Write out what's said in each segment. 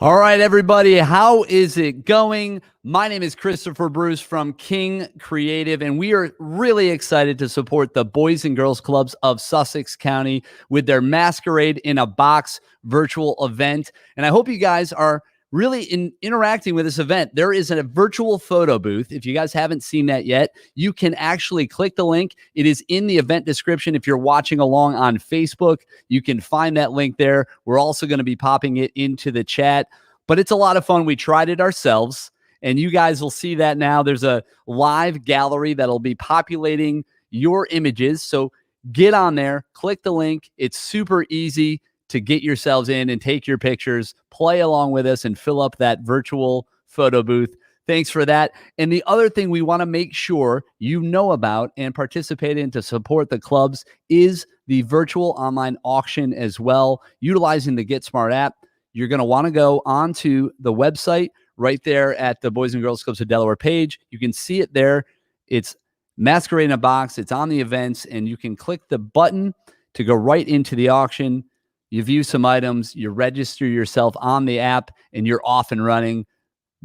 All right, everybody, how is it going? My name is Christopher Bruce from King Creative, and we are really excited to support the Boys and Girls Clubs of Sussex County with their Masquerade-in-a-Box virtual event. And I hope you guys are really interacting with this event. There is a virtual photo booth. If you guys haven't seen that yet, you can actually click the link. It is in the event description. If you're watching along on Facebook, you can find that link there. We're also going to be popping it into the chat, but it's a lot of fun. We tried it ourselves, and you guys will see that now. There's a live gallery that'll be populating your images. So get on there, click the link. It's super easy to get yourselves in and take your pictures, play along with us, and fill up that virtual photo booth. Thanks for that. And the other thing we want to make sure you know about and participate in to support the clubs is the virtual online auction as well. Utilizing the Get Smart app, you're going to want to go onto the website right there at the Boys and Girls Clubs of Delaware page. You can see it there. It's Masquerade-in-a-Box. It's on the events, and you can click the button to go right into the auction. You view some items, you register yourself on the app, and you're off and running.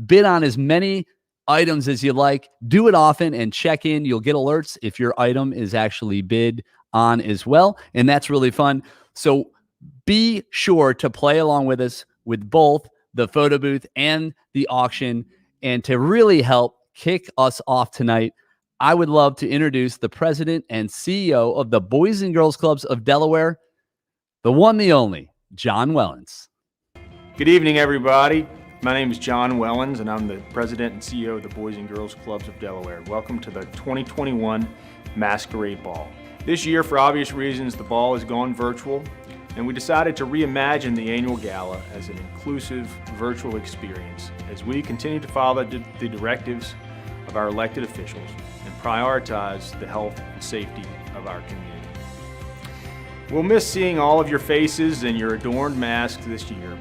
Bid on as many items as you like. Do it often and check in. You'll get alerts if your item is actually bid on as well, and that's really fun. So be sure to play along with us with both the photo booth and the auction. And to really help kick us off tonight, I would love to introduce the president and CEO of the Boys and Girls Clubs of Delaware, the one, the only, John Wellens. Good evening, everybody. My name is John Wellens, and I'm the president and CEO of the Boys and Girls Clubs of Delaware. Welcome to the 2021 Masquerade Ball. This year, for obvious reasons, the ball has gone virtual, and we decided to reimagine the annual gala as an inclusive virtual experience as we continue to follow the directives of our elected officials and prioritize the health and safety of our community. We'll miss seeing all of your faces and your adorned masks this year,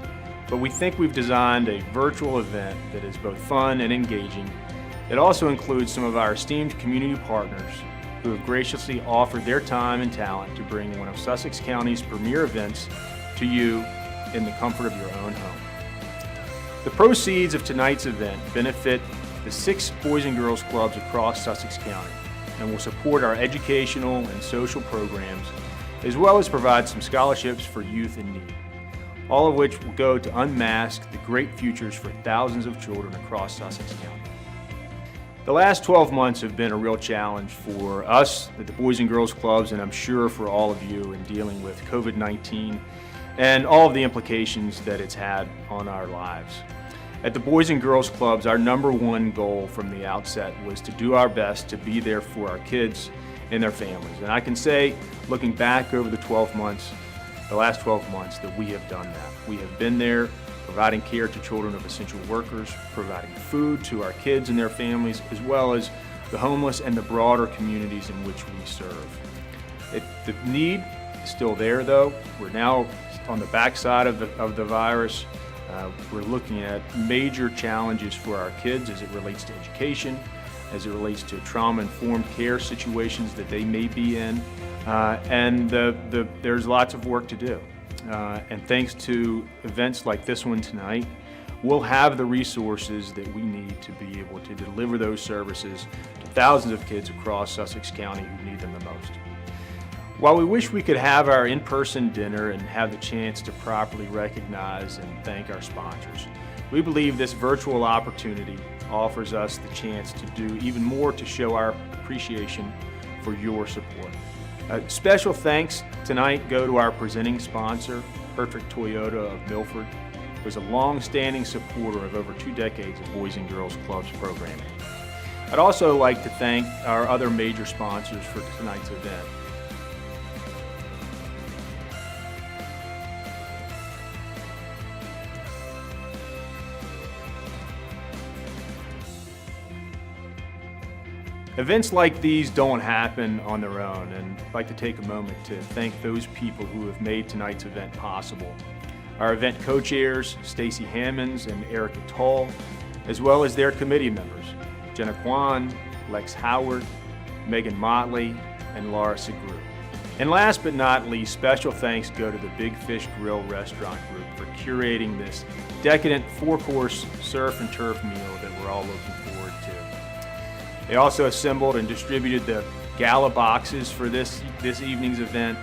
but we think we've designed a virtual event that is both fun and engaging. It also includes some of our esteemed community partners who have graciously offered their time and talent to bring one of Sussex County's premier events to you in the comfort of your own home. The proceeds of tonight's event benefit the 6 Boys and Girls Clubs across Sussex County and will support our educational and social programs, as well as provide some scholarships for youth in need, all of which will go to unmask the great futures for thousands of children across Sussex County. The last 12 months have been a real challenge for us at the Boys and Girls Clubs, and I'm sure for all of you in dealing with COVID-19 and all of the implications that it's had on our lives. At the Boys and Girls Clubs, our number one goal from the outset was to do our best to be there for our kids and their families. And I can say, looking back over the last 12 months, that we have done that. We have been there providing care to children of essential workers, providing food to our kids and their families, as well as the homeless and the broader communities in which we serve. The need is still there, though. We're now on the backside of the virus. We're looking at major challenges for our kids as it relates to education, as it relates to trauma-informed care situations that they may be in, and there's lots of work to do. And thanks to events like this one tonight, we'll have the resources that we need to be able to deliver those services to thousands of kids across Sussex County who need them the most. While we wish we could have our in-person dinner and have the chance to properly recognize and thank our sponsors, we believe this virtual opportunity offers us the chance to do even more to show our appreciation for your support. Special thanks tonight go to our presenting sponsor, Hertrich Toyota of Milford, who is a long-standing supporter of over 2 decades of Boys and Girls Clubs programming. I'd also like to thank our other major sponsors for tonight's event. Events like these don't happen on their own, and I'd like to take a moment to thank those people who have made tonight's event possible. Our event co-chairs, Stacy Hammonds and Erica Toll, as well as their committee members, Jenna Kwan, Lex Howard, Megan Motley, and Laura Segru. And last but not least, special thanks go to the Big Fish Grill Restaurant Group for curating this decadent 4-course surf and turf meal that we're all looking forward to. They also assembled and distributed the gala boxes for this evening's event,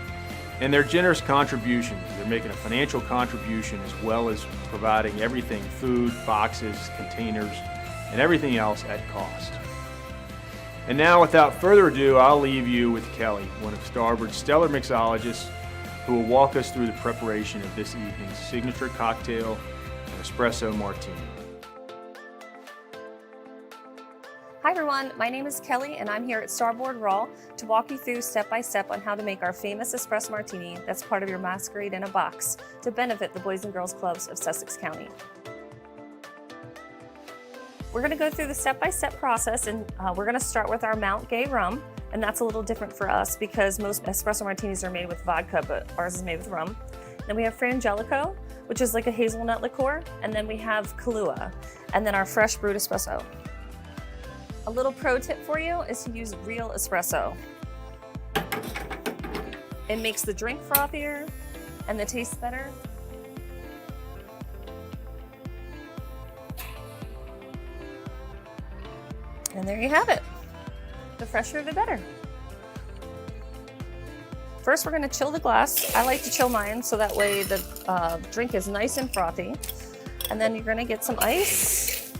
and their generous contributions. They're making a financial contribution as well as providing everything, food, boxes, containers, and everything else at cost. And now, without further ado, I'll leave you with Kelly, one of Starboard's stellar mixologists, who will walk us through the preparation of this evening's signature cocktail, an espresso martini. Hi everyone, my name is Kelly and I'm here at Starboard Raw to walk you through step-by-step on how to make our famous espresso martini that's part of your Masquerade-in-a-Box to benefit the Boys and Girls Clubs of Sussex County. We're going to go through the step-by-step process, and we're going to start with our Mount Gay rum, and that's a little different for us because most espresso martinis are made with vodka, but ours is made with rum. Then we have Frangelico, which is like a hazelnut liqueur, and then we have Kahlua, and then our fresh brewed espresso. A little pro tip for you is to use real espresso. It makes the drink frothier and the taste better. And there you have it. The fresher, the better. First, we're going to chill the glass. I like to chill mine so that way the drink is nice and frothy. And then you're going to get some ice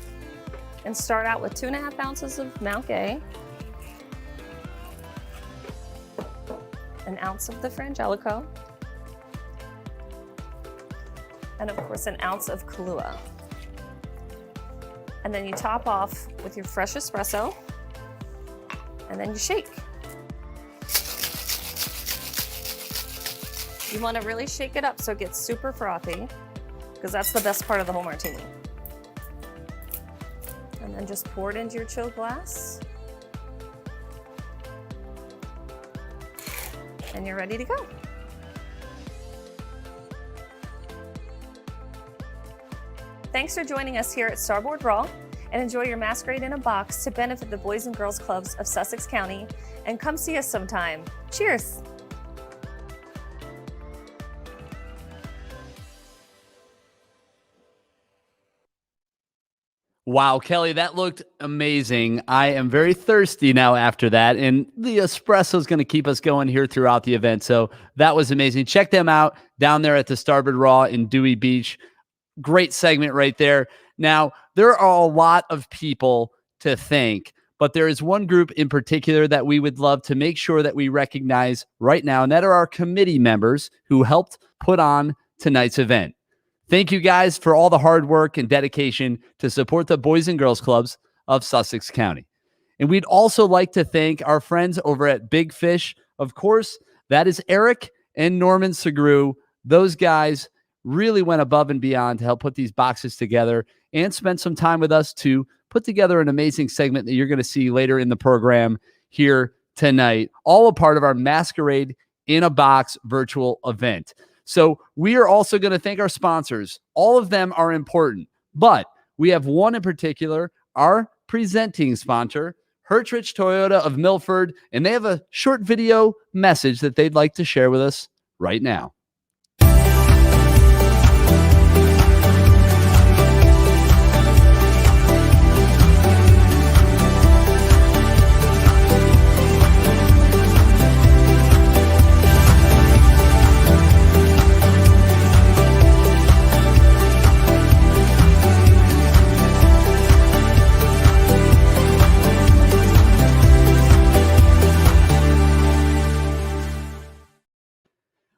and start out with 2.5 ounces of Mount Gay, an ounce of the Frangelico, and of course an ounce of Kahlua. And then you top off with your fresh espresso, and then you shake. You want to really shake it up so it gets super frothy, because that's the best part of the whole martini. And then just pour it into your chilled glass. And you're ready to go. Thanks for joining us here at Starboard Raw, and enjoy your Masquerade-in-a-Box to benefit the Boys and Girls Clubs of Sussex County, and come see us sometime. Cheers! Wow, Kelly, that looked amazing. I am very thirsty now after that, and the espresso is going to keep us going here throughout the event. So that was amazing. Check them out down there at the Starboard Raw in Dewey Beach. Great segment right there. Now, there are a lot of people to thank, but there is one group in particular that we would love to make sure that we recognize right now, and that are our committee members who helped put on tonight's event. Thank you guys for all the hard work and dedication to support the Boys and Girls Clubs of Sussex County. And we'd also like to thank our friends over at Big Fish. Of course, that is Eric and Norman Segru. Those guys really went above and beyond to help put these boxes together and spend some time with us to put together an amazing segment that you're going to see later in the program here tonight, all a part of our Masquerade-in-a-Box virtual event. So we are also going to thank our sponsors. All of them are important, but we have one in particular, our presenting sponsor, Hertrich Toyota of Milford, and they have a short video message that they'd like to share with us right now.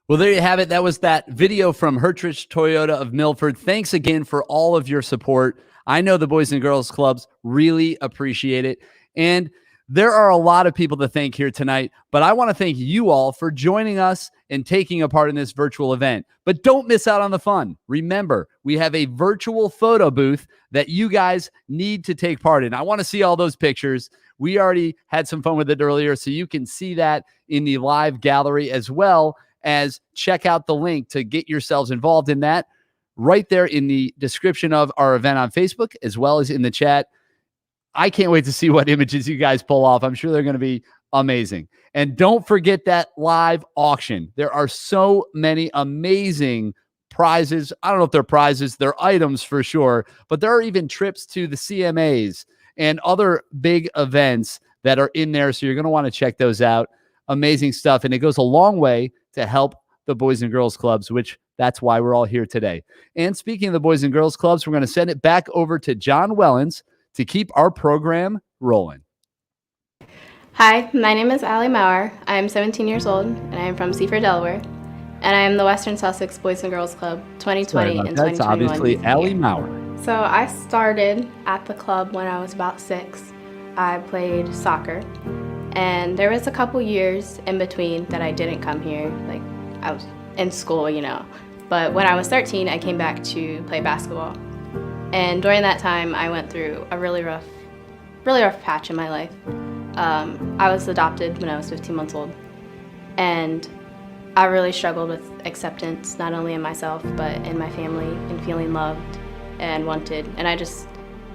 Well, there you have it. That was that video from Hertrich Toyota of Milford. Thanks again for all of your support. I know the Boys and Girls Clubs really appreciate it. And there are a lot of people to thank here tonight, but I want to thank you all for joining us and taking a part in this virtual event. But don't miss out on the fun. Remember, we have a virtual photo booth that you guys need to take part in. I want to see all those pictures. We already had some fun with it earlier, so you can see that in the live gallery, as well as check out the link to get yourselves involved in that right there in the description of our event on Facebook, as well as in the chat. I can't wait to see what images you guys pull off. I'm sure they're going to be Amazing. And don't forget that live auction. There are so many amazing prizes. I don't know if they're prizes, they're items for sure, but there are even trips to the CMAs and other big events that are in there. So you're going to want to check those out. Amazing stuff. And it goes a long way to help the Boys and Girls Clubs, which that's why we're all here today. And speaking of the Boys and Girls Clubs, we're going to send it back over to John Wellens to keep our program rolling. Hi, my name is Allie Maurer. I am 17 years old, and I am from Seaford, Delaware. And I am the Western Sussex Boys and Girls Club 2020 and 2021. That's obviously Allie Maurer. So I started at the club when I was about 6. I played soccer, and there was a couple years in between that I didn't come here. Like, I was in school, you know. But when I was 13, I came back to play basketball. And during that time, I went through a really rough patch in my life. I was adopted when I was 15 months old, and I really struggled with acceptance, not only in myself, but in my family, and feeling loved and wanted. And I just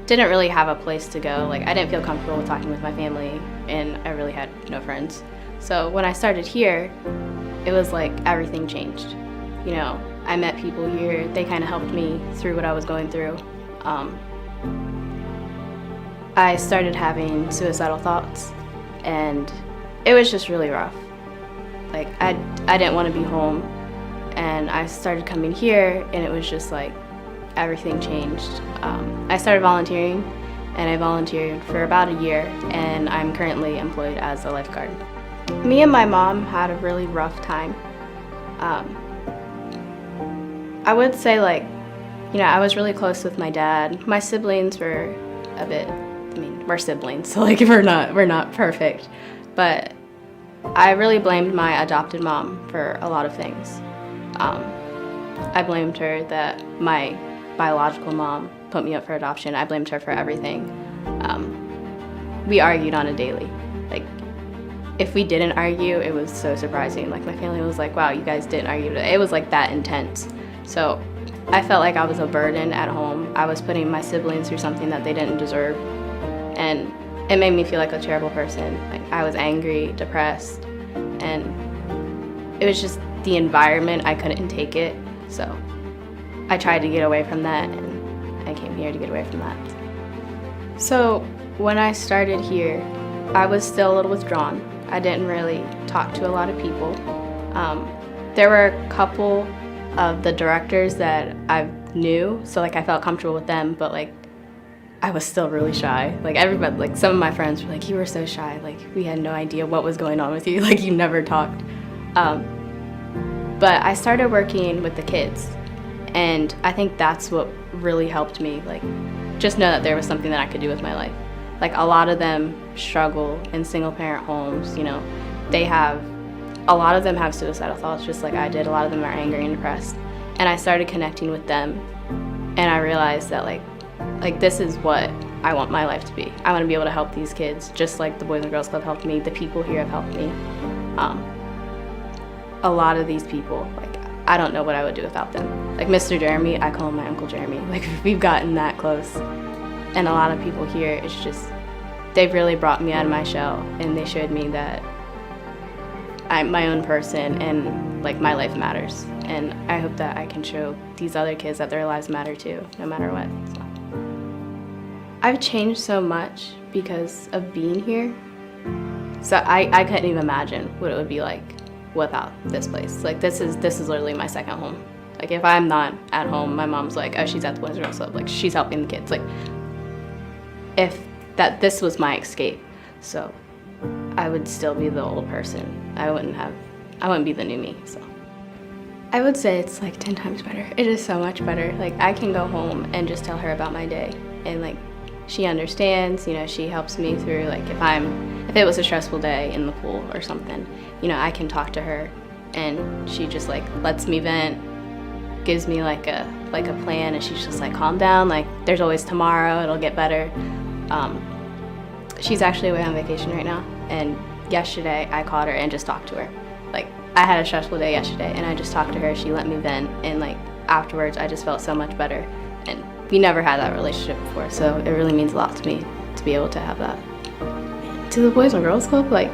didn't really have a place to go. Like, I didn't feel comfortable with talking with my family, and I really had no friends. So when I started here, it was like everything changed. You know, I met people here. They kind of helped me through what I was going through. I started having suicidal thoughts, and it was just really rough. Like, I didn't want to be home, and I started coming here, and it was just like everything changed. I started volunteering, and I volunteered for about a year, and I'm currently employed as a lifeguard. Me and my mom had a really rough time. I would say, like, you know, I was really close with my dad. My siblings were a bit, we're siblings, so like we're not perfect, but I really blamed my adopted mom for a lot of things. I blamed her that my biological mom put me up for adoption. I blamed her for everything. We argued on a daily. Like, if we didn't argue, it was so surprising. Like, my family was like, wow, you guys didn't argue today. It was like that intense. So I felt like I was a burden at home. I was putting my siblings through something that they didn't deserve. And it made me feel like a terrible person. Like, I was angry, depressed, and it was just the environment. I couldn't take it. So I tried to get away from that, and I came here to get away from that. So when I started here, I was still a little withdrawn. I didn't really talk to a lot of people. There were a couple of the directors that I knew, so like I felt comfortable with them, but like I was still really shy. Like, everybody, like some of my friends were like, you were so shy, like we had no idea what was going on with you, like you never talked. But I started working with the kids, and I think that's what really helped me, like just know that there was something that I could do with my life. Like, a lot of them struggle in single parent homes, you know. A lot of them have suicidal thoughts just like I did. A lot of them are angry and depressed. And I started connecting with them, and I realized that like this is what I want my life to be. I want to be able to help these kids just like the Boys and Girls Club helped me. The people here have helped me. A lot of these people, like, I don't know what I would do without them. Like Mr. Jeremy, I call him my Uncle Jeremy. Like, we've gotten that close. And a lot of people here, it's just, they've really brought me out of my shell, and they showed me that I'm my own person, and like my life matters. And I hope that I can show these other kids that their lives matter too, no matter what. So. I've changed so much because of being here. So I couldn't even imagine what it would be like without this place. Like, this is literally my second home. Like, if I'm not at home, my mom's like, oh, she's at the Boys and Girls Club. Like, she's helping the kids. Like, this was my escape. So I would still be the old person. I wouldn't be the new me, so. I would say it's like 10 times better. It is so much better. Like, I can go home and just tell her about my day, and like, she understands, you know, she helps me through, like, if it was a stressful day in the pool or something, you know, I can talk to her, and she just like lets me vent, gives me like a plan, and she's just like, calm down, like there's always tomorrow, it'll get better. She's actually away on vacation right now, and yesterday I called her and just talked to her. Like, I had a stressful day yesterday, and I just talked to her, she let me vent, and like afterwards I just felt so much better. And we never had that relationship before, so it really means a lot to me to be able to have that. To the Boys and Girls Club, like,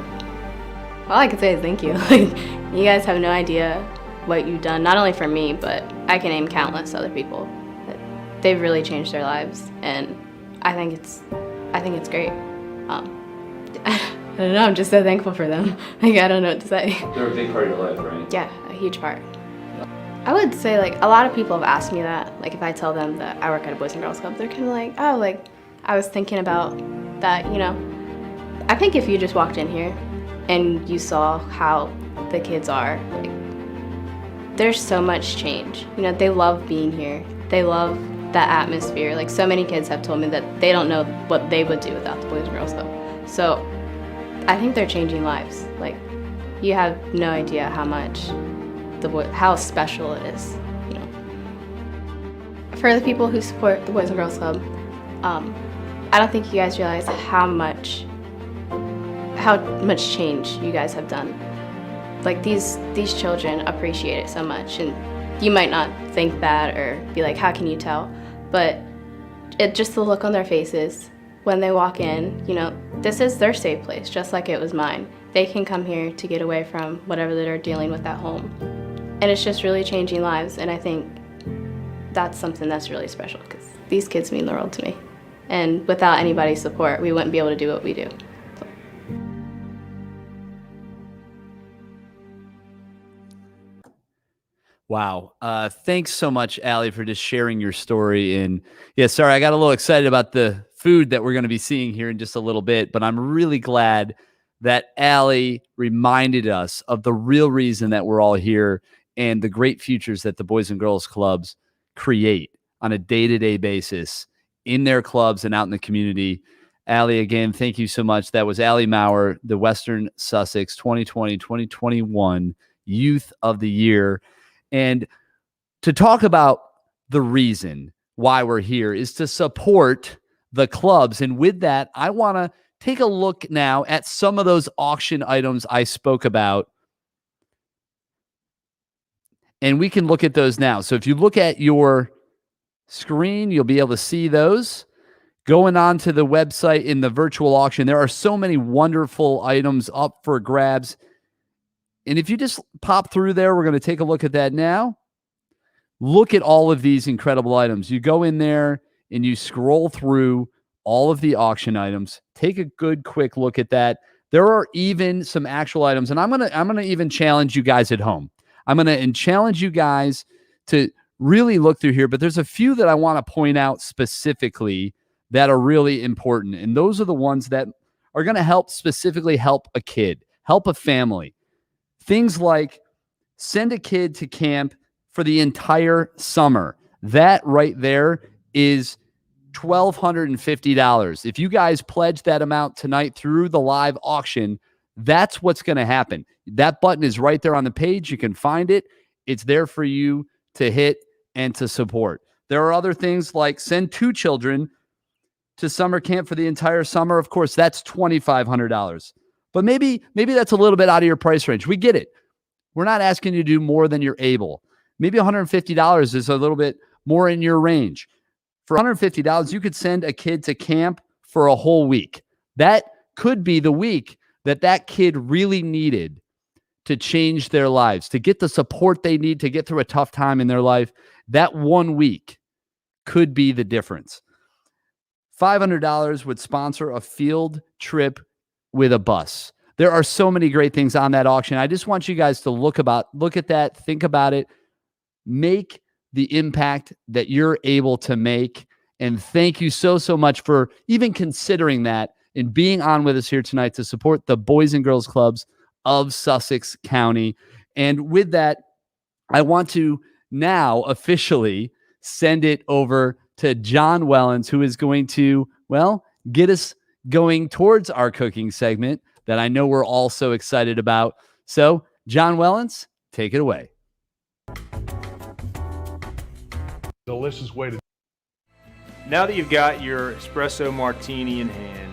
All I can say is thank you. Like, you guys have no idea what you've done, not only for me, but I can name countless other people. They've really changed their lives, and I think it's great. I don't know, I'm just so thankful for them. Like, I don't know what to say. They're a big part of your life, right? Yeah, a huge part. I would say, like, a lot of people have asked me that. Like, if I tell them that I work at a Boys and Girls Club, they're kind of like, oh, like, I was thinking about that, you know. I think if you just walked in here and you saw how the kids are, like, there's so much change. You know, they love being here. They love that atmosphere. Like, so many kids have told me that they don't know what they would do without the Boys and Girls Club. So I think they're changing lives. Like, you have no idea how much how special it is, you know. For the people who support the Boys and Girls Club, I don't think you guys realize how much change you guys have done. Like, these children appreciate it so much, and you might not think that or be like, how can you tell? But just the look on their faces when they walk in, you know, this is their safe place, just like it was mine. They can come here to get away from whatever they're dealing with at home. And it's just really changing lives, and I think that's something that's really special, because these kids mean the world to me. And without anybody's support, we wouldn't be able to do what we do. Wow. Thanks so much, Allie, for just sharing your story. And yeah, sorry, I got a little excited about the food that we're going to be seeing here in just a little bit, but I'm really glad that Allie reminded us of the real reason that we're all here and the great futures that the Boys and Girls Clubs create on a day-to-day basis in their clubs and out in the community. Allie, again, thank you so much. That was Allie Maurer, the Western Sussex 2020-2021 Youth of the Year. And to talk about the reason why we're here is to support the clubs. And with that, I want to take a look now at some of those auction items I spoke about. And we can look at those now. So if you look at your screen, you'll be able to see those. Going on to the website in the virtual auction, there are so many wonderful items up for grabs. And if you just pop through there, we're going to take a look at that now. Look at all of these incredible items. You go in there and you scroll through all of the auction items. Take a good quick look at that. There are even some actual items, and I'm gonna even challenge you guys at home. I'm going to challenge you guys to really look through here, but there's a few that I want to point out specifically that are really important. And those are the ones that are going to specifically help a kid, help a family. Things like send a kid to camp for the entire summer. That right there is $1,250. If you guys pledge that amount tonight through the live auction, that's what's going to happen. That button is right there on the page. You can find it. It's there for you to hit and to support. There are other things like send 2 children to summer camp for the entire summer. Of course, that's $2,500. But maybe that's a little bit out of your price range. We get it. We're not asking you to do more than you're able. Maybe $150 is a little bit more in your range. For $150, you could send a kid to camp for a whole week. That could be the week that kid really needed to change their lives, to get the support they need to get through a tough time in their life. That 1 week could be the difference. $500 would sponsor a field trip with a bus. There are so many great things on that auction. I just want you guys to look at that, think about it, make the impact that you're able to make. And thank you so much for even considering that and being on with us here tonight to support the Boys and Girls Clubs of Sussex County. And with that, I want to now officially send it over to John Wellens, who is going to, get us going towards our cooking segment that I know we're all so excited about. So, John Wellens, take it away. Delicious way to. Now that you've got your espresso martini in hand,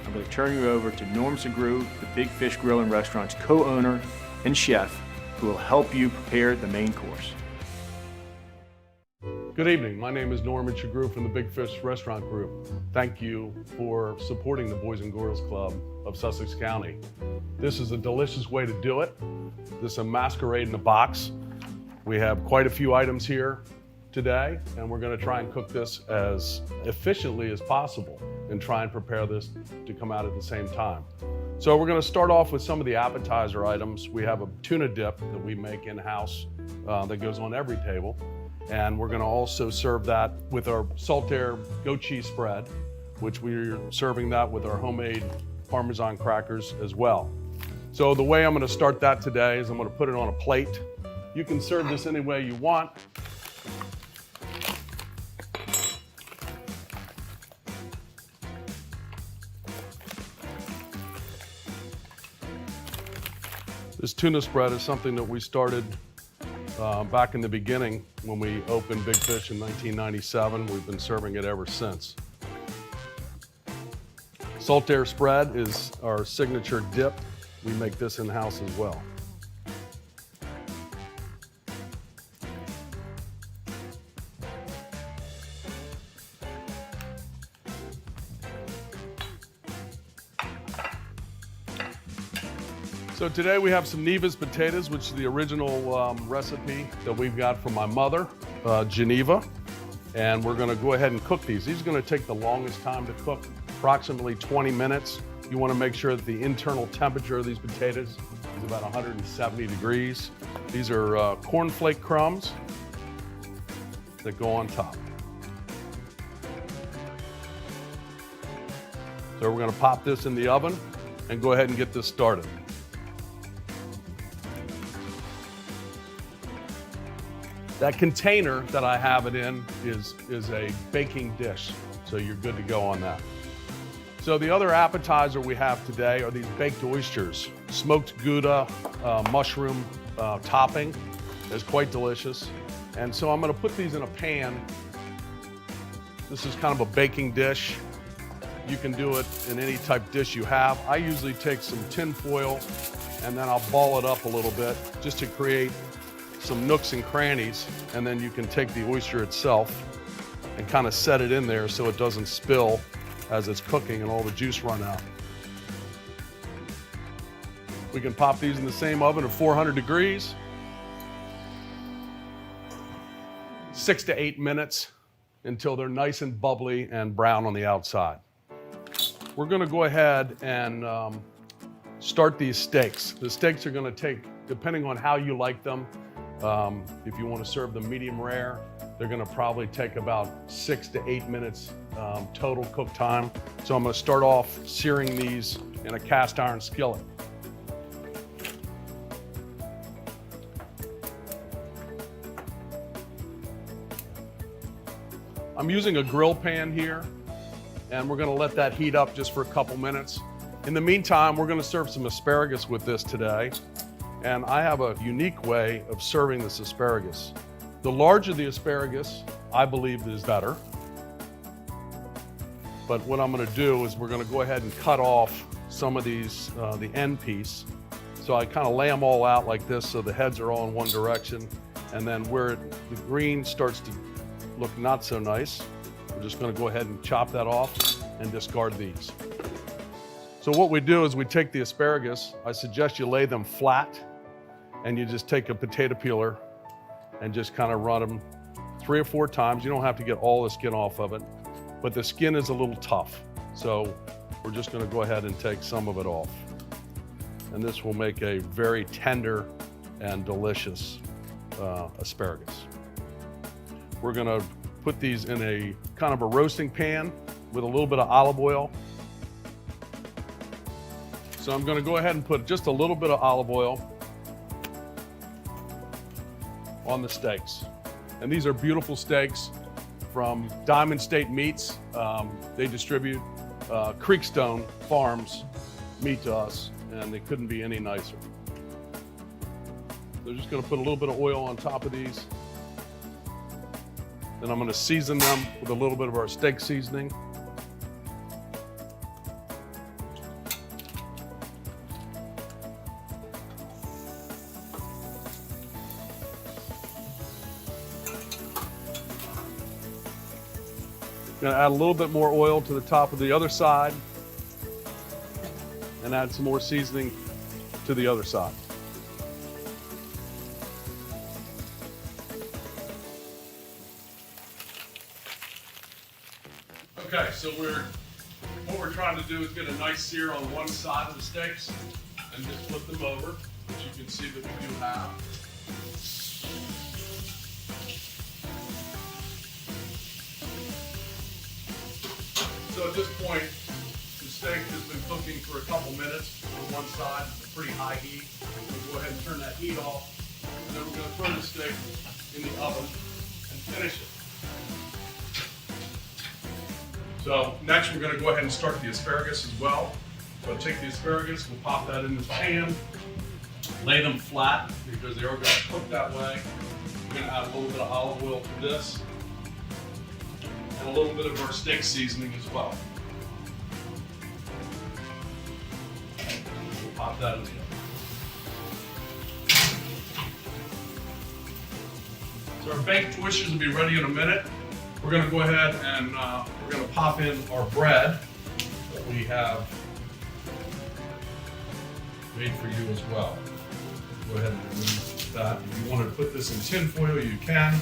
I'm going to turn you over to Norm Segru, the Big Fish Grill and Restaurant's co-owner and chef, who will help you prepare the main course. Good evening. My name is Norman Chagru from the Big Fish Restaurant Group. Thank you for supporting the Boys and Girls Club of Sussex County. This is a delicious way to do it. This is a Masquerade-in-a-Box. We have quite a few items here today, and we're going to try and cook this as efficiently as possible and try and prepare this to come out at the same time. So we're going to start off with some of the appetizer items. We have a tuna dip that we make in-house that goes on every table. And we're going to also serve that with our Saltaire goat cheese spread, which we're serving that with our homemade Parmesan crackers as well. So the way I'm going to start that today is I'm going to put it on a plate. You can serve this any way you want. This tuna spread is something that we started back in the beginning when we opened Big Fish in 1997. We've been serving it ever since. Saltaire spread is our signature dip. We make this in-house as well. So today we have some Neva's potatoes, which is the original recipe that we've got from my mother, Geneva. And we're gonna go ahead and cook these. These are gonna take the longest time to cook, approximately 20 minutes. You wanna make sure that the internal temperature of these potatoes is about 170 degrees. These are cornflake crumbs that go on top. So we're gonna pop this in the oven and go ahead and get this started. That container that I have it in is a baking dish, so you're good to go on that. So the other appetizer we have today are these baked oysters. Smoked Gouda mushroom topping is quite delicious. And so I'm gonna put these in a pan. This is kind of a baking dish. You can do it in any type dish you have. I usually take some tin foil and then I'll ball it up a little bit just to create some nooks and crannies, and then you can take the oyster itself and kind of set it in there so it doesn't spill as it's cooking and all the juice run out. We can pop these in the same oven at 400 degrees. 6 to 8 minutes until they're nice and bubbly and brown on the outside. We're gonna go ahead and start these steaks. The steaks are gonna take, depending on how you like them, if you want to serve them medium rare, they're going to probably take about 6 to 8 minutes total cook time. So I'm going to start off searing these in a cast iron skillet. I'm using a grill pan here, and we're going to let that heat up just for a couple minutes. In the meantime, we're going to serve some asparagus with this today. And I have a unique way of serving this asparagus. The larger the asparagus, I believe, is better. But what I'm gonna do is we're gonna go ahead and cut off some of these, the end piece. So I kind of lay them all out like this so the heads are all in one direction. And then where the green starts to look not so nice, we're just gonna go ahead and chop that off and discard these. So what we do is we take the asparagus. I suggest you lay them flat, and you just take a potato peeler and just kind of run them 3 or 4 times. You don't have to get all the skin off of it, but the skin is a little tough. So we're just gonna go ahead and take some of it off. And this will make a very tender and delicious asparagus. We're gonna put these in a kind of a roasting pan with a little bit of olive oil. So I'm gonna go ahead and put just a little bit of olive oil on the steaks. And these are beautiful steaks from Diamond State Meats. They distribute Creekstone Farms meat to us, and they couldn't be any nicer. They're just gonna put a little bit of oil on top of these. Then I'm gonna season them with a little bit of our steak seasoning. Gonna add a little bit more oil to the top of the other side and add some more seasoning to the other side. Okay, so what we're trying to do is get a nice sear on one side of the steaks and just flip them over, which you can see that we do have. So at this point, the steak has been cooking for a couple minutes on one side. It's a pretty high heat. We'll go ahead and turn that heat off. And then we're going to throw the steak in the oven and finish it. So next we're going to go ahead and start the asparagus as well. So I'll take the asparagus, we'll pop that in the pan, lay them flat because they are going to cook that way. We're going to add a little bit of olive oil to this and a little bit of our steak seasoning as well. We'll pop that in the oven. So our baked oysters will be ready in a minute. We're going to go ahead and we're going to pop in our bread that we have made for you as well. Go ahead and remove that. If you want to put this in tin foil, you can.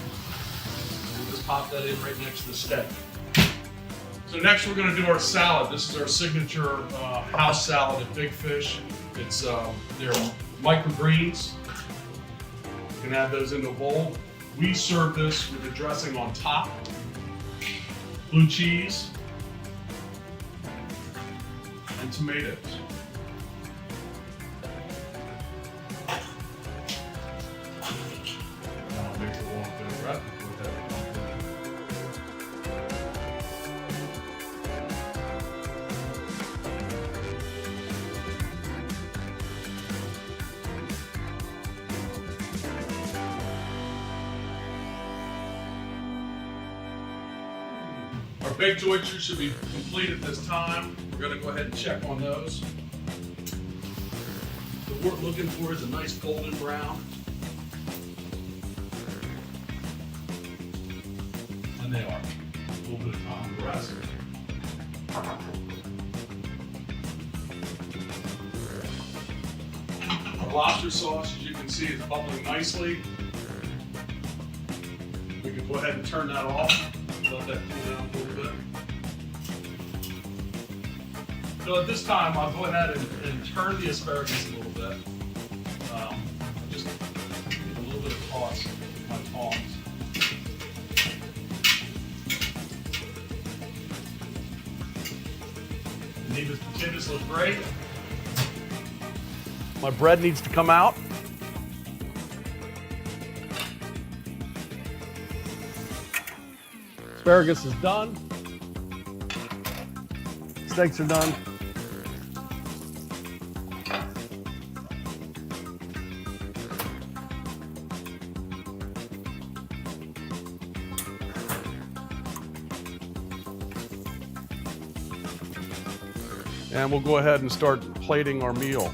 We'll just pop that in right next to the steak. So next we're going to do our salad. This is our signature house salad at Big Fish. It's they're microgreens. You can add those into a bowl. We serve this with a dressing on top, blue cheese, and tomatoes. I'll make a little bit of bread before that. Our baked oysters should be complete at this time. We're going to go ahead and check on those. So what we're looking for is a nice golden brown. And they are. A little bit of time to rest. Our lobster sauce, as you can see, is bubbling nicely. We can go ahead and turn that off. Let that cool down a little bit. So at this time, I'll go ahead and turn the asparagus a little bit. Just get a little bit of toss with my tongs. And these potatoes look great. My bread needs to come out. Asparagus is done. Steaks are done. And we'll go ahead and start plating our meal.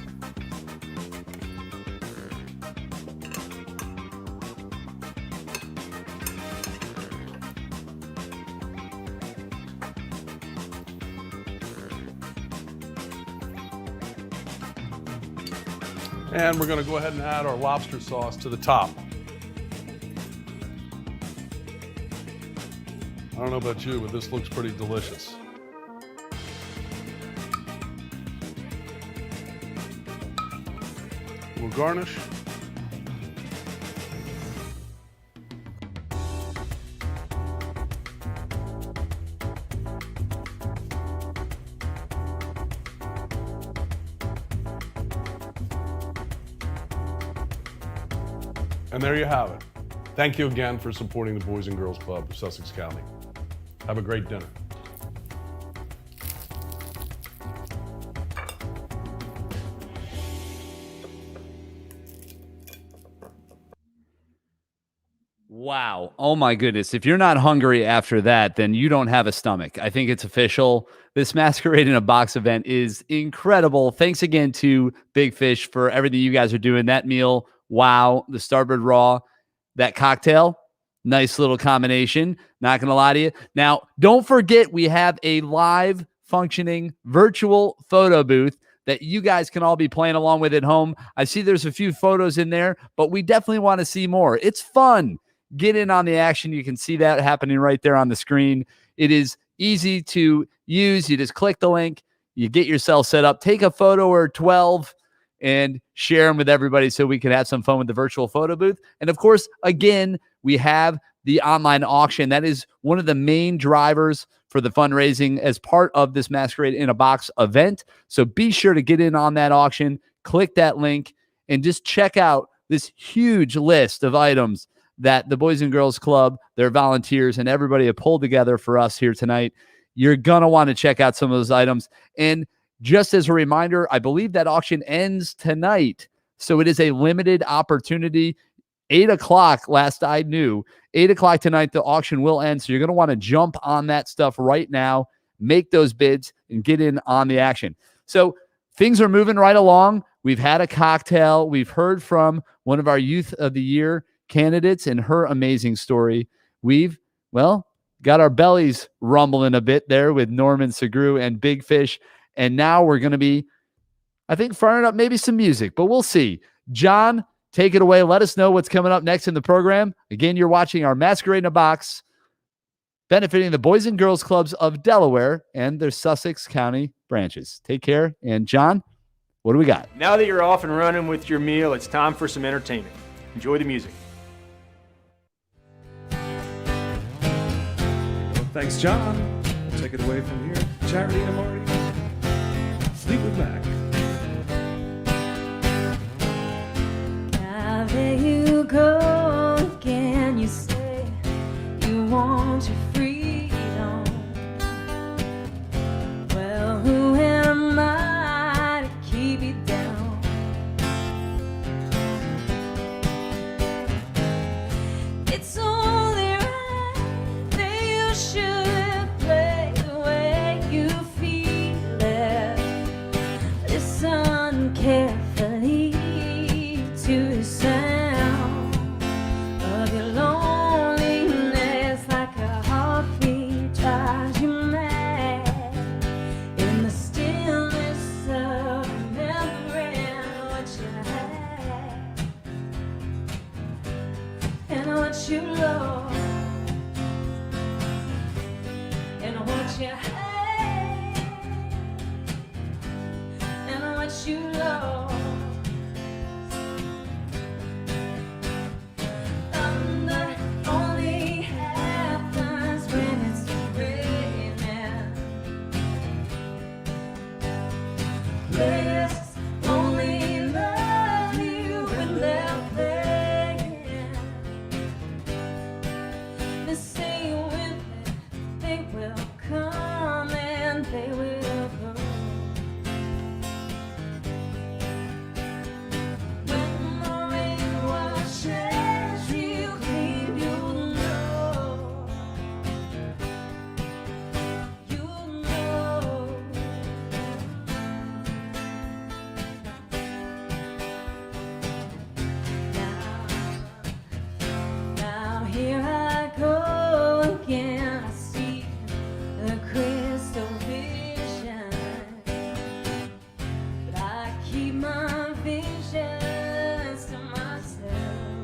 And we're going to go ahead and add our lobster sauce to the top. I don't know about you, but this looks pretty delicious. We'll garnish. And there you have it. Thank you again for supporting the Boys and Girls Club of Sussex County. Have a great dinner. Wow. Oh my goodness. If you're not hungry after that, then you don't have a stomach. I think it's official. This Masquerade-in-a-Box event is incredible. Thanks again to Big Fish for everything you guys are doing. That meal, wow. The starboard raw, that cocktail, nice little combination. Not going to lie to you. Now, don't forget, we have a live functioning virtual photo booth that you guys can all be playing along with at home. I see there's a few photos in there, but we definitely want to see more. It's fun. Get in on the action. You can see that happening right there on the screen. It is easy to use. You just click the link, you get yourself set up, take a photo or 12 and share them with everybody so we can have some fun with the virtual photo booth. And of course, again, we have the online auction. That is one of the main drivers for the fundraising as part of this Masquerade-in-a-Box event. So be sure to get in on that auction, click that link, and just check out this huge list of items that the Boys and Girls Club, their volunteers, and everybody have pulled together for us here tonight. You're going to want to check out some of those items. And just as a reminder, I believe that auction ends tonight. So it is a limited opportunity. 8 o'clock, last I knew. 8 o'clock tonight, the auction will end. So you're going to want to jump on that stuff right now, make those bids, and get in on the action. So things are moving right along. We've had a cocktail. We've heard from one of our Youth of the Year candidates and her amazing story. We've, got our bellies rumbling a bit there with Norman Segru and Big Fish. And now we're going to be, I think, firing up maybe some music, but we'll see. John, take it away. Let us know what's coming up next in the program. Again, you're watching our Masquerade-in-a-Box, benefiting the Boys and Girls Clubs of Delaware and their Sussex County branches. Take care. And John, what do we got? Now that you're off and running with your meal, it's time for some entertainment. Enjoy the music. Thanks, John. We'll take it away from here. Charity and Marty, Fleetwood Mac. Now there you go again. You say you want your freedom. Well, who am I to keep you down? It's only right that you should play the way you feel it. Listen carefully to the sound of your loneliness, like a heartbeat drives you mad. In the stillness of remembering what you had and what you lost and what you had and what you lost. Thunder only happens when it's raining. Players only love you when they're playing. They say when they will come and they will go. When the rain washes you clean, you'll know. You'll know. Now here I go again. I see the crystal vision, but I keep my visions to myself.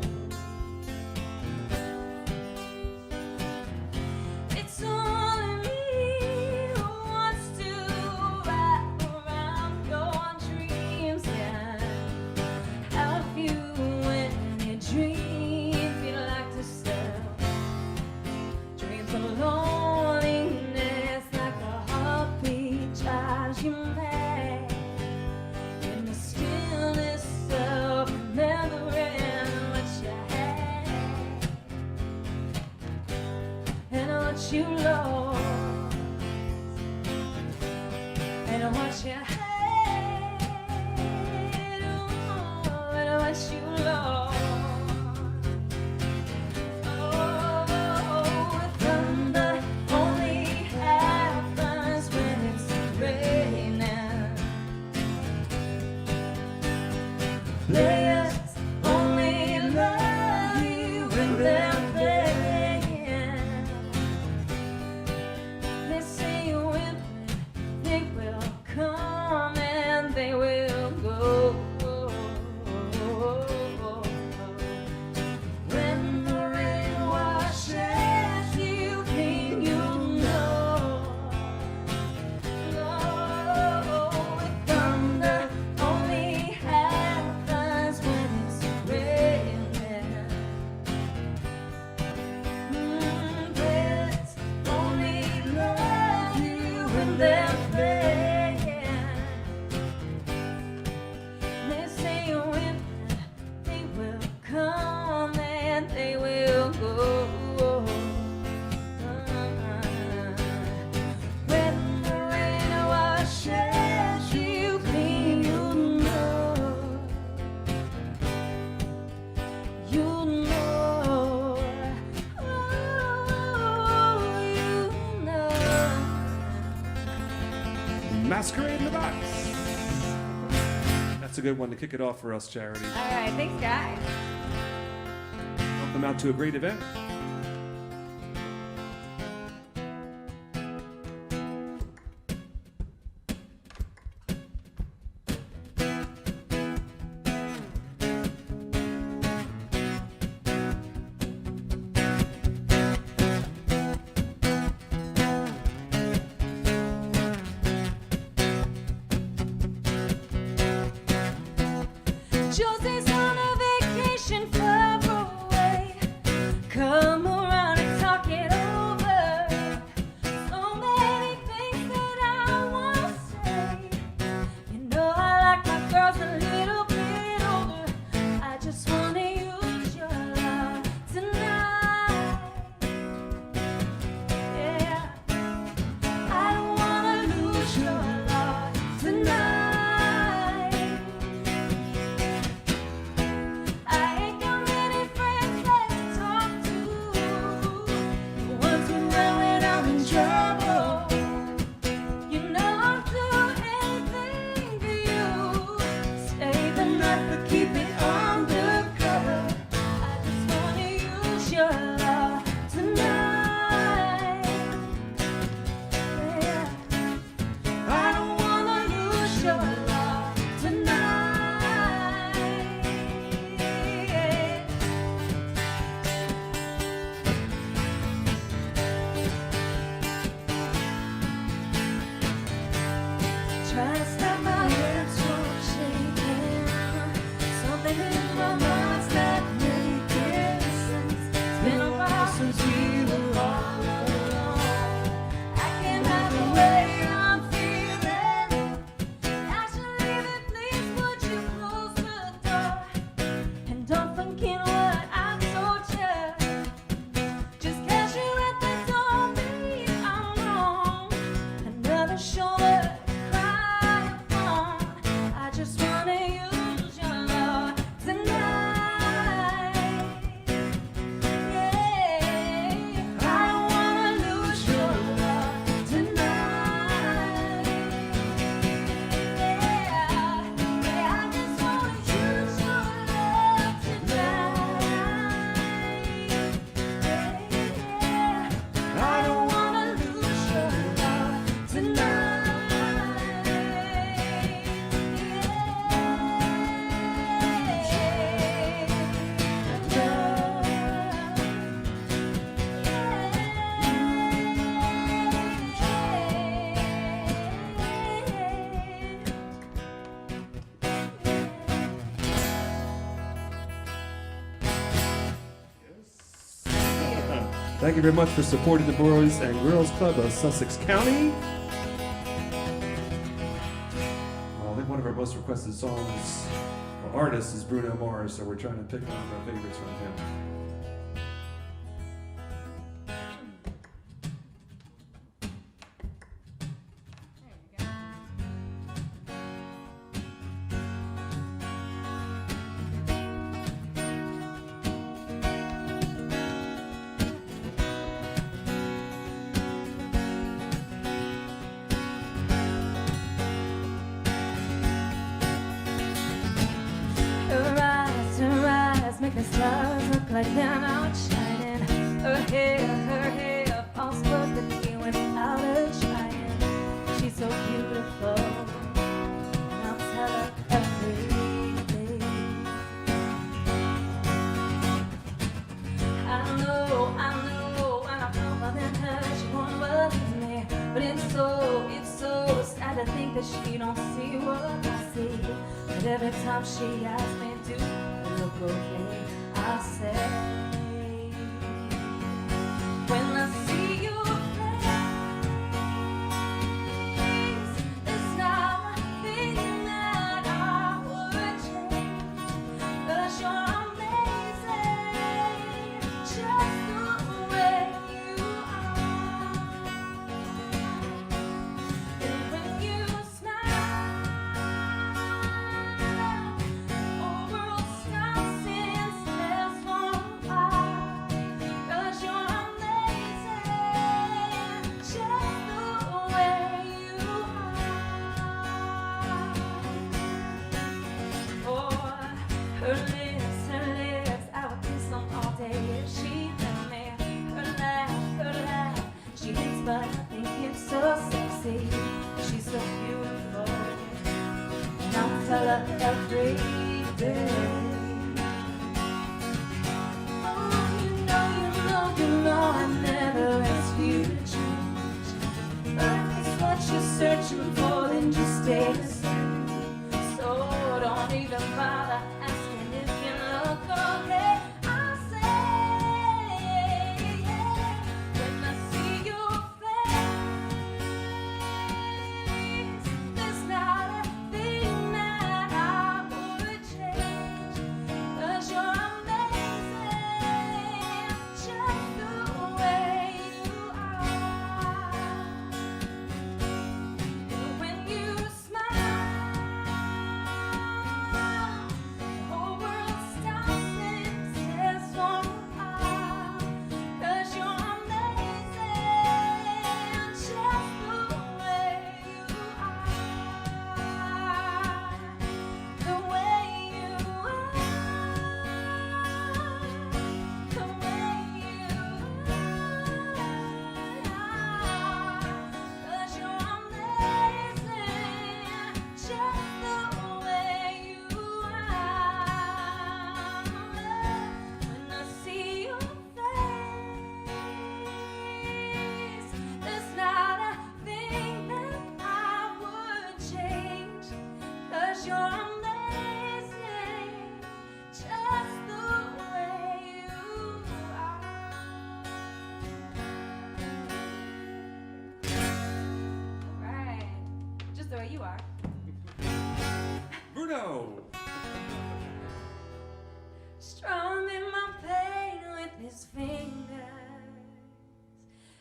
It's only me who wants to wrap around your dreams and have you when you dream. Feel like to sell dreams of loneliness, like a heartbeat drives you mad. In the stillness of remembering what you had and what you lost and what you had and what you lost. Oh, thunder only happens when it's raining. Players only love you when they're playing. Masquerade-in-a-Box. That's a good one to kick it off for us, Charity. All right, thanks, guys. Help them out to a great event. Josie's on a vacation far away. Come around and talk it over. So many things that I want to say. You know I like my girls a little bit older. I just want to use your love tonight. Yeah, I don't want to lose your love tonight. I ain't got many friends left to talk to. The ones who run when I'm in trouble. You know I'll do anything for you. Stay the night but keep it undercover. I just wanna use your love tonight. Yeah. I don't wanna lose your love tonight. Try to stop my head from shaking. Something in my mind's not making sense. It's been a while since we were all alone. I can't hide the way I'm feeling. Actually, please would you close the door and don't forget what I told you. Just 'cause you at the door mean I'm wrong. Another shoulder to cry upon. I just wanna use your love tonight. Yeah, I don't wanna lose your love tonight. Yeah, I just wanna use your love tonight. Yeah, I don't wanna lose your love tonight. Thank you very much for supporting the Boys and Girls Club of Sussex County. I think one of our most requested songs or artists is Bruno Mars, so we're trying to pick one of our favorites from him. Her eyes make the stars look like they're out shining. Her hair falls perfectly without her trying. She's so beautiful, and I'll tell her everything. I know, and I'm confident her she won't believe me. But it's so sad to think that she don't see what I see. But every time she asks me to look okay, I say, when I see your face, it's not a thing that I would change. 'Cause you're amazing, just the way you are. And when you smile, the whole world stops in you are. Bruno! Strumming my pain with his fingers,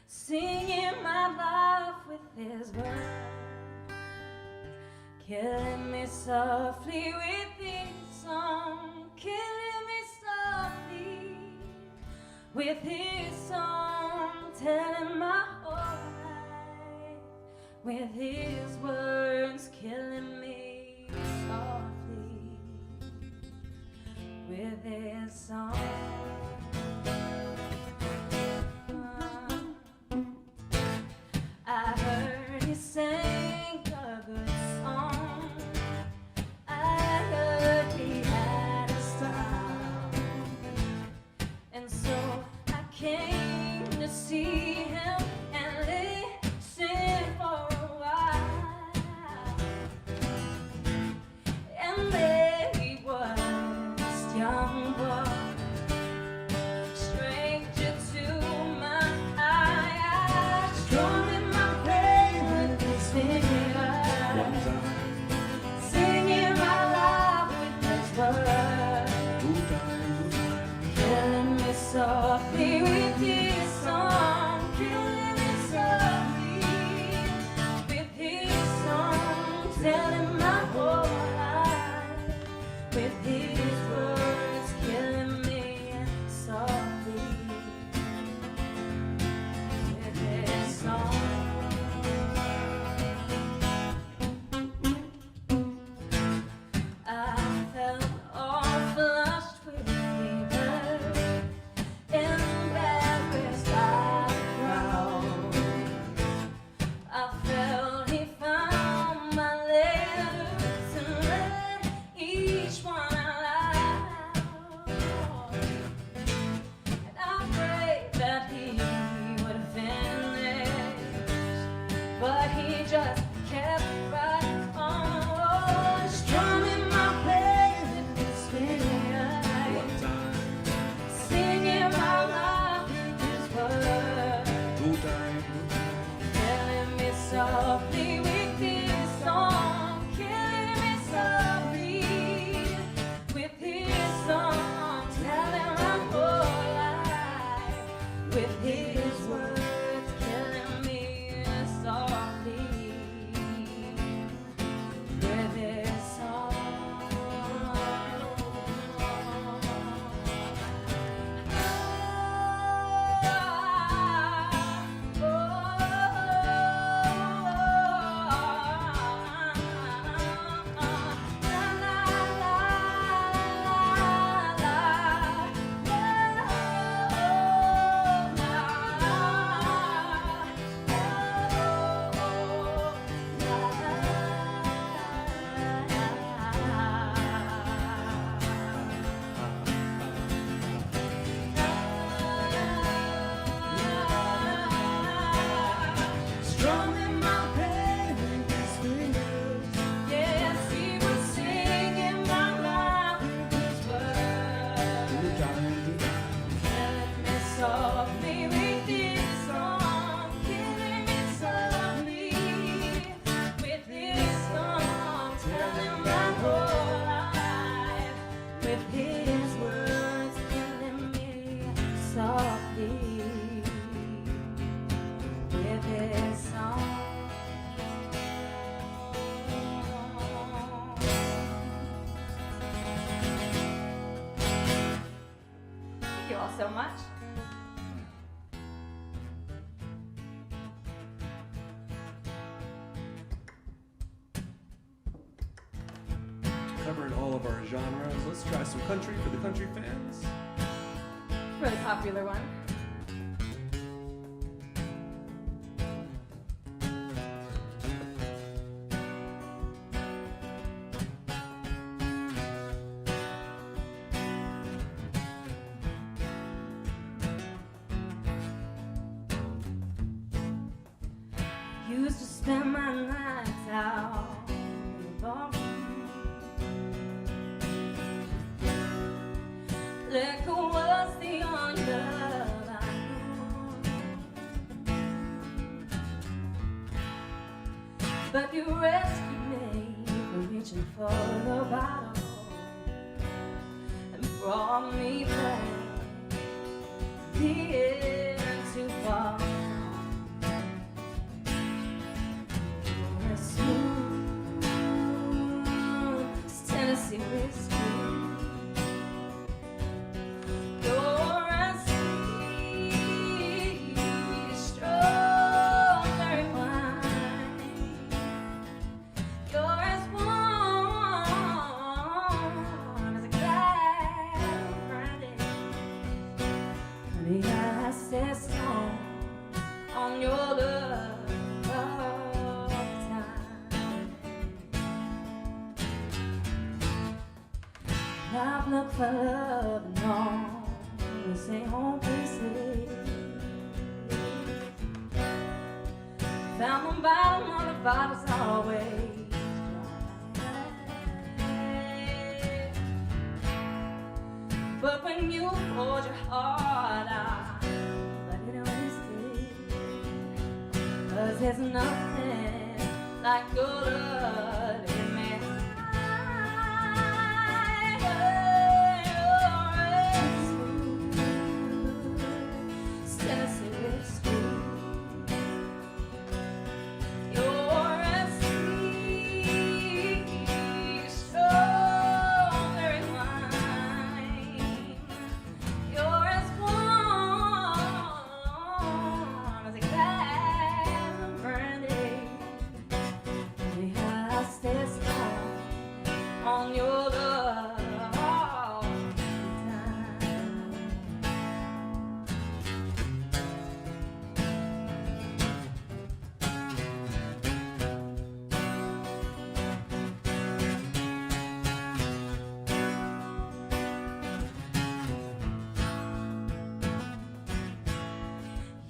singing my life with his words, killing me softly with his song, killing me softly with his song, telling my whole life with his words, killing me softly with his song. I heard he sang a good song. I heard he had a style, and so I came to see him and listen for a while. And there he was, young boy, stranger to my eye, strumming my pain with his fingers, singing my life with his words, killing me softly with his song, killing me softly with his song, telling my whole life with his words, killing me softly with his song. I felt all flushed with fever, embarrassed by the crowd. I felt he found my letters and read each one out loud. And I prayed that he would finish, but he just kept right on, strumming my pain with his fingers, singing my life with his words, killing me softly with his song, killing me softly with his song, telling my whole life with his words, killing me softly with his song. Strumming my pain with his fingers. Yes, he was singing my life with his words, killing me softly with his song, killing me softly with his song, telling my whole life with his words, killing me softly with his song. Thank you all so much. Covered all of our genres. Let's try some country for the country fans. Really popular one. Used to spend my nights out in the ballroom. Liquor was the only love I knew. But you rescued reaching for the bottle and brought me back the end too far. You're as smooth as Tennessee whiskey. You're as sweet as strawberry wine. You're as warm as a glass of brandy. Honey, I stay strong on your love all the time. I've looked for love in all the same old places. Found the bottom of the bottle's always dry. But when you poured your heart out, let it always stay. 'Cause there's nothing like your love in me. Tennessee whiskey. You're as sweet as strawberry wine. You're as warm as a glass of brandy. Honey, I stay strong on your love all the time.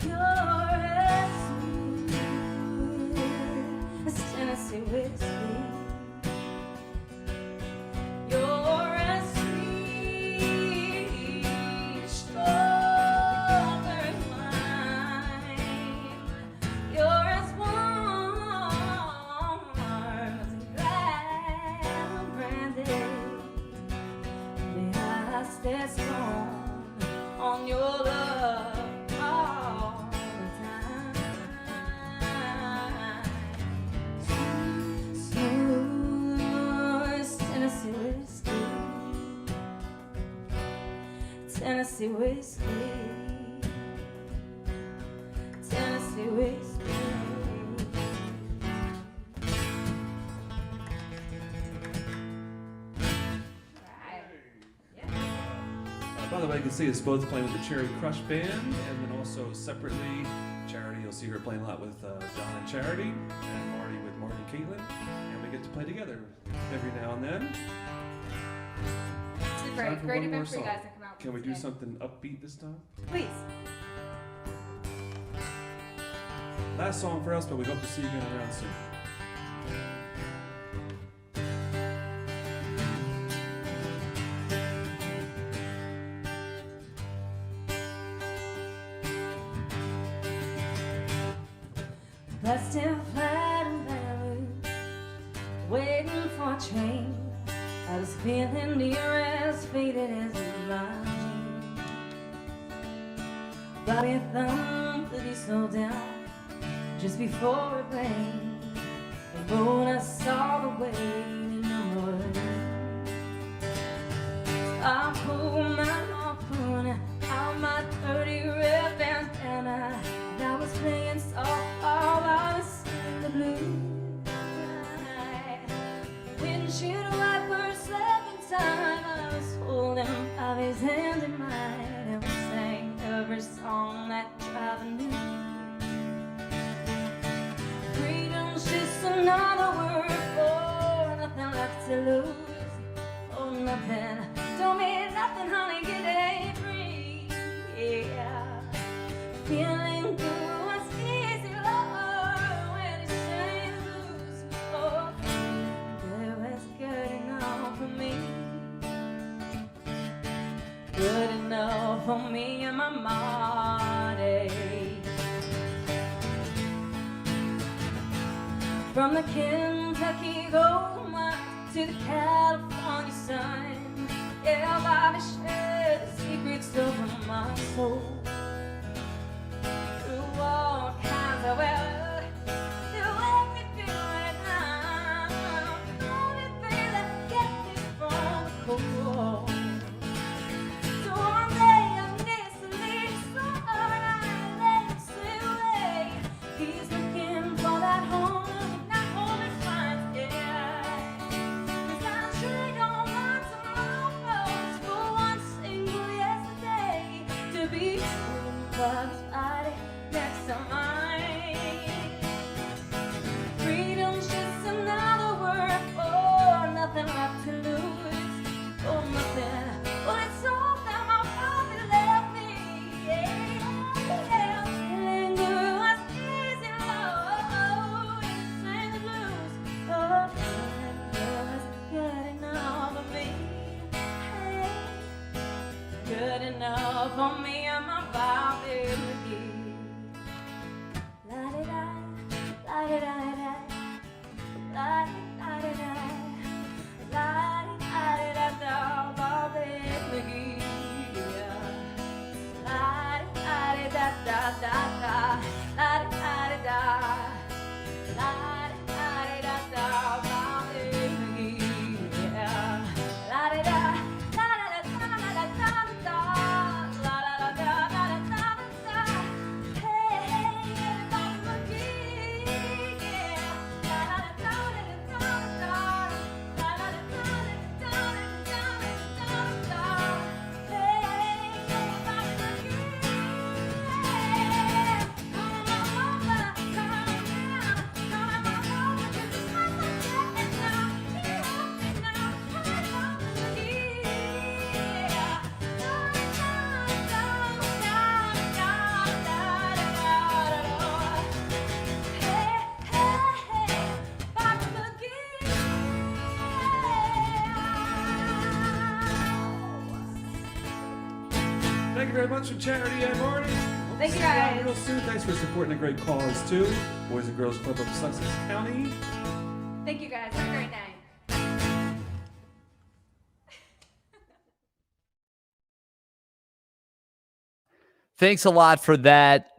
You're as sweet as Tennessee whiskey. You're as sweet as strawberry wine. You're as warm as a glass of brandy. May I stay strong on your love all the time. Smooth as Tennessee whiskey. Tennessee whiskey. Tennessee whiskey. By the way, you can see us both playing with the Cherry Crush Band, and then also separately, Charity, you'll see her playing a lot with John and Charity, and Marty with Marty and Caitlin, and we get to play together every now and then. It's a Time great, for great one more event for you song. guys to come out. Can we with do today. something upbeat this time? Please. Last song for us, but we hope to see you again around soon. Busting flat and barren, waiting for a train. I was feeling near as faded as my dream. Bobby thumped the diesel down just before it rained. And when I saw the waiting number, I pulled my harpoon out my dirty red bandana. And I was playing soft all I was in the blue. Windshield wiper second time, I was holding Bobby's hand in mine, and we sang every song that driver knew. Freedom's just another word for nothing left to lose. Oh, nothing, don't mean nothing, honey, get it free. Yeah, feeling good was easy, Lord, when it's shame blues. Oh, it was good enough for me. Good enough for me and my Marty. From the Kentucky gold mine to the California sun. Yeah, Bobby shared the secrets of my soul. Through all kinds of weather, you make me feel right now. Only thing that gets me from the cold. So one day I need to leave, so I let him slip away. He's looking for that home, not home he finds, yeah. 'Cause I sure don't want tomorrow for one single yesterday to be by his body next to mine. Freedom's just another word for nothing left to lose, for nothing. Well, it's all that my father left me. Yeah, linger was easy, low, and sing the blues. Oh, that was good enough for me. Hey, good enough for me and my Bobby McGee. La-di-da, la-di-da-da, la-di-da-da-da, la-di-da-da-da, Bobby McGee. La-di-da-da-da-da, la-di-da-da-da, la-di-da-da-da, Bobby McGee. La-di-da, la-da-da-da-da-da-da, la-da-da-da-da-da-da. Hey, hey, Bobby McGee, yeah. La-da-da-da-da-da-da, la-da-da-da-da-da-da-da. Hey, Bobby McGee, yeah. Come on over, come on down, come on over to the sunset now. Yeah, now, Bobby McGee, yeah. Thank you very much from Charity and Marty. Thank you, See y'all guys. real soon. Thanks for supporting a great cause too. Boys and Girls Club of Sussex County. Thank you guys. Have a great night. Thanks a lot for that.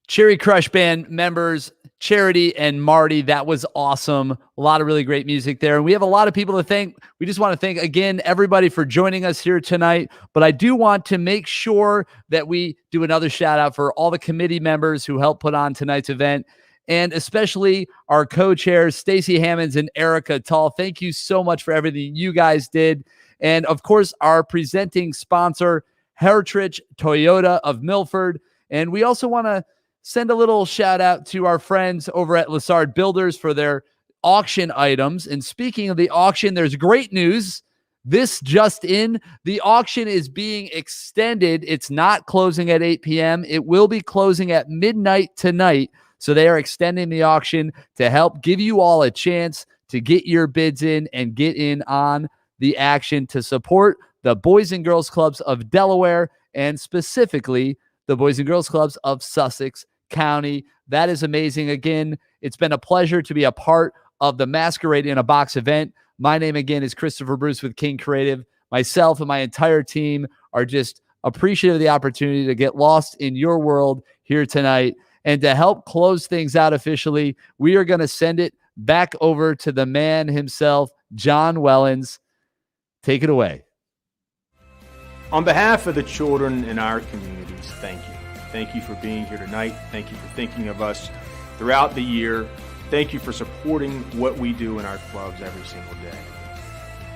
Cherry Crush Band members, Charity and Marty, that was awesome. A lot of really great music there. And we have a lot of people to thank. We just want to thank, again, everybody for joining us here tonight. But I do want to make sure that we do another shout out for all the committee members who helped put on tonight's event, and especially our co-chairs, Stacey Hammonds and Erica Tall. Thank you so much for everything you guys did. And of course, our presenting sponsor, Hertrich Toyota of Milford. And we also want to send a little shout out to our friends over at Lessard Builders for their auction items. And speaking of the auction, there's great news. This just in, the auction is being extended. It's not closing at 8 p.m. It will be closing at midnight tonight. So they are extending the auction to help give you all a chance to get your bids in and get in on the action to support the Boys and Girls Clubs of Delaware, and specifically the Boys and Girls Clubs of Sussex County. That is amazing. Again, it's been a pleasure to be a part of the Masquerade-in-a-Box event. My name, again, is Christopher Bruce with King Creative. Myself and my entire team are just appreciative of the opportunity to get lost in your world here tonight. And to help close things out officially, we are going to send it back over to the man himself, John Wellens. Take it away. On behalf of the children in our communities, thank you. Thank you for being here tonight. Thank you for thinking of us throughout the year. Thank you for supporting what we do in our clubs every single day.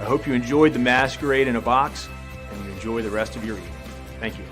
I hope you enjoyed the Masquerade in a Box and you enjoy the rest of your evening. Thank you.